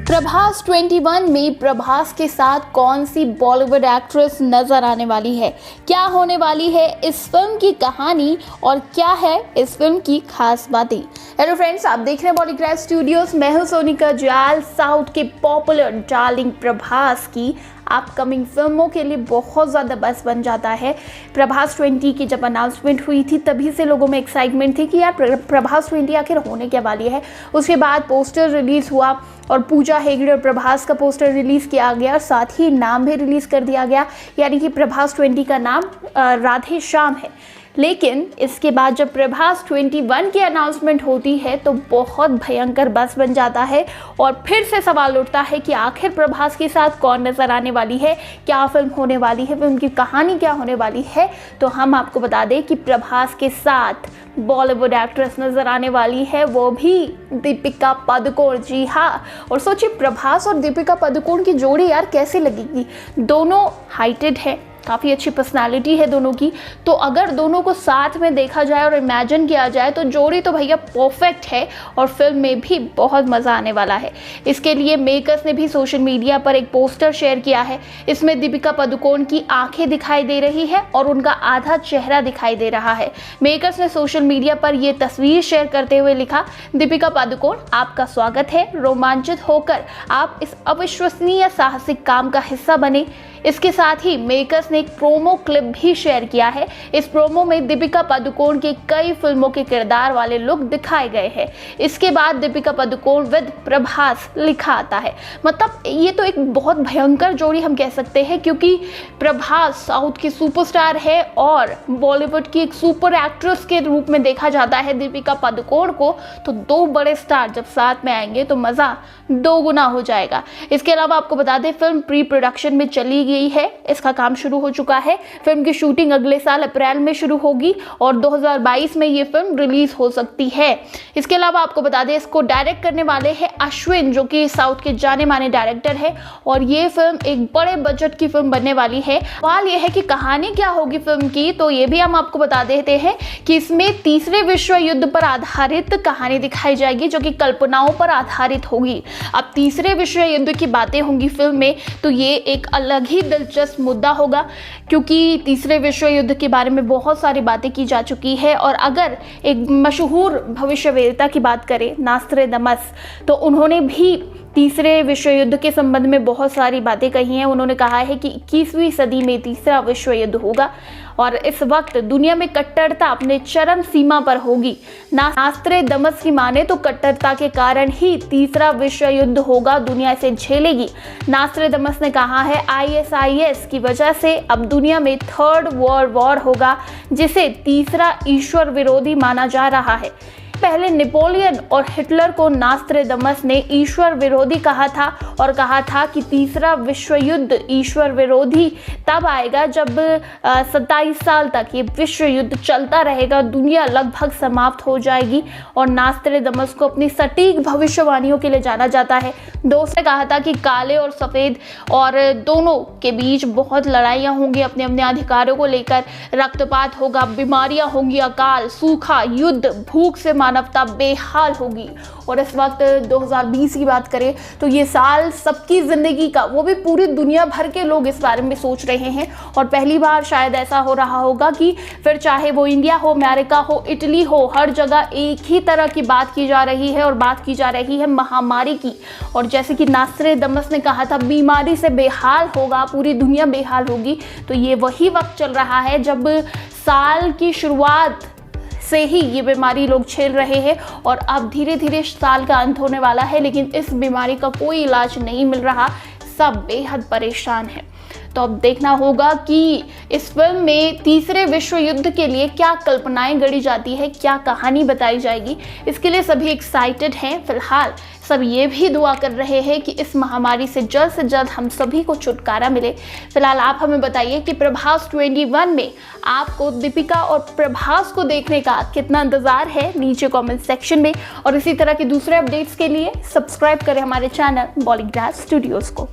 प्रभास 21 में प्रभास के साथ कौन सी बॉलीवुड एक्ट्रेस नजर आने वाली है, क्या होने वाली है इस फिल्म की कहानी और क्या है इस फिल्म की खास बातें। हेलो फ्रेंड्स, आप देख रहे हैं बॉलीग्राफ स्टूडियोज। मैं हूं सोनिका जाल। साउथ के पॉपुलर डार्लिंग प्रभास की अपकमिंग फिल्मों के लिए बहुत ज़्यादा बस बन जाता है। प्रभास 20 की जब अनाउंसमेंट हुई थी तभी से लोगों में एक्साइटमेंट थी कि यार प्रभास 20 आखिर होने क्या वाली है। उसके बाद पोस्टर रिलीज़ हुआ और पूजा हेगड़े और प्रभास का पोस्टर रिलीज़ किया गया और साथ ही नाम भी रिलीज़ कर दिया गया, यानी कि प्रभास 20 का नाम राधे श्याम है। लेकिन इसके बाद जब प्रभास 21 की अनाउंसमेंट होती है तो बहुत भयंकर बस बन जाता है और फिर से सवाल उठता है कि आखिर प्रभास के साथ कौन नज़र आने वाली है, क्या फिल्म होने वाली है, फिल्म की कहानी क्या होने वाली है। तो हम आपको बता दें कि प्रभास के साथ बॉलीवुड एक्ट्रेस नज़र आने वाली है, वो भी दीपिका पादुकोण। जी हाँ, और सोचिए प्रभास और दीपिका पादुकोण की जोड़ी यार कैसे लगेगी। दोनों हाइटेड है, काफ़ी अच्छी पर्सनालिटी है दोनों की, तो अगर दोनों को साथ में देखा जाए और इमेजिन किया जाए तो जोड़ी तो भैया परफेक्ट है और फिल्म में भी बहुत मज़ा आने वाला है। इसके लिए मेकर्स ने भी सोशल मीडिया पर एक पोस्टर शेयर किया है। इसमें दीपिका पादुकोण की आंखें दिखाई दे रही है और उनका आधा चेहरा दिखाई दे रहा है। मेकर्स ने सोशल मीडिया पर यह तस्वीर शेयर करते हुए लिखा, दीपिका पादुकोण आपका स्वागत है, रोमांचित होकर आप इस अविश्वसनीय साहसिक काम का हिस्सा बने। इसके साथ ही मेकर्स ने एक प्रोमो क्लिप भी शेयर किया है। इस प्रोमो में दीपिका पादुकोण के कई फिल्मों के किरदार वाले लुक दिखाए गए हैं। इसके बाद दीपिका पादुकोण विद प्रभास लिखा आता है। मतलब ये तो एक बहुत भयंकर जोड़ी हम कह सकते हैं, क्योंकि प्रभास साउथ की सुपरस्टार है और बॉलीवुड की एक सुपर एक्ट्रेस के रूप में देखा जाता है दीपिका पादुकोण को। तो दो बड़े स्टार जब साथ में आएंगे तो मज़ा दो गुना हो जाएगा। इसके अलावा आपको बता दें फिल्म प्री प्रोडक्शन में चली गई है, इसका काम शुरू हो चुका है। फिल्म की शूटिंग अगले साल अप्रैल में शुरू होगी और 2022 में ये फिल्म रिलीज हो सकती है। इसके अलावा आपको बता दें इसको डायरेक्ट करने वाले हैं अश्विन, जो कि साउथ के जाने माने डायरेक्टर है और ये फिल्म एक बड़े बजट की फिल्म बनने वाली है। सवाल ये है कि कहानी क्या होगी फिल्म की, तो ये भी हम आपको बता देते हैं कि इसमें तीसरे विश्व युद्ध पर आधारित कहानी दिखाई जाएगी, जो कि कल्पनाओं पर आधारित होगी। अब तीसरे विश्व युद्ध की बातें होंगी फिल्म में तो ये एक अलग ही दिलचस्प मुद्दा होगा, क्योंकि तीसरे विश्व युद्ध के बारे में बहुत सारी बातें की जा चुकी है। और अगर एक मशहूर भविष्यवेत्ता की बात करें नास्ट्रेडमस, तो उन्होंने भी तीसरे विश्व युद्ध के संबंध में बहुत सारी बातें कही हैं। उन्होंने कहा है कि 21वीं सदी में तीसरा विश्व युद्ध होगा और इस वक्त दुनिया में कट्टरता अपने चरम सीमा पर होगी। नास्ट्रेडमस की माने तो कट्टरता के कारण ही तीसरा विश्व युद्ध होगा, दुनिया इसे झेलेगी। नास्ट्रेडमस ने कहा है ISIS की वजह से अब दुनिया में थर्ड वर्ल्ड वॉर होगा, जिसे तीसरा ईश्वर विरोधी माना जा रहा है। पहले नेपोलियन और हिटलर को नास्ट्रेडमस ने ईश्वर विरोधी कहा था और कहा था कि तीसरा विश्व युद्ध ईश्वर विरोधी तब आएगा जब 27 साल तक ये विश्व युद्ध चलता रहेगा, दुनिया लगभग समाप्त हो जाएगी। और नास्ट्रेडमस को अपनी सटीक भविष्यवाणियों के लिए जाना जाता है। दोस्त ने कहा था कि काले और सफ़ेद और दोनों के बीच बहुत लड़ाइयाँ होंगी अपने अपने अधिकारों को लेकर, रक्तपात होगा, बीमारियाँ होंगी, अकाल, सूखा, युद्ध, भूख से मानवता बेहाल होगी। और इस वक्त 2020 की बात करें तो ये साल सबकी ज़िंदगी का, वो भी पूरी दुनिया भर के लोग इस बारे में सोच रहे हैं और पहली बार शायद ऐसा हो रहा होगा कि फिर चाहे वो इंडिया हो, अमेरिका हो, इटली हो, हर जगह एक ही तरह की बात की जा रही है और बात की जा रही है महामारी की। और जैसे कि नास्ट्रेडमस ने कहा था बीमारी से बेहाल होगा, पूरी दुनिया बेहाल होगी। तो ये वही वक्त चल रहा है जब साल की शुरुआत से ही ये बीमारी लोग झेल रहे हैं और अब धीरे धीरे साल का अंत होने वाला है, लेकिन इस बीमारी का कोई इलाज नहीं मिल रहा, सब बेहद परेशान हैं। तो अब देखना होगा कि इस फिल्म में तीसरे विश्व युद्ध के लिए क्या कल्पनाएं गढ़ी जाती है, क्या कहानी बताई जाएगी। इसके लिए सभी एक्साइटेड हैं। फिलहाल सब ये भी दुआ कर रहे हैं कि इस महामारी से जल्द हम सभी को छुटकारा मिले। फिलहाल आप हमें बताइए कि प्रभास 21 में आपको दीपिका और प्रभास को देखने का कितना इंतज़ार है, नीचे कमेंट सेक्शन में। और इसी तरह के दूसरे अपडेट्स के लिए सब्सक्राइब करें हमारे चैनल बॉलीग्राफ स्टूडियोज़ को।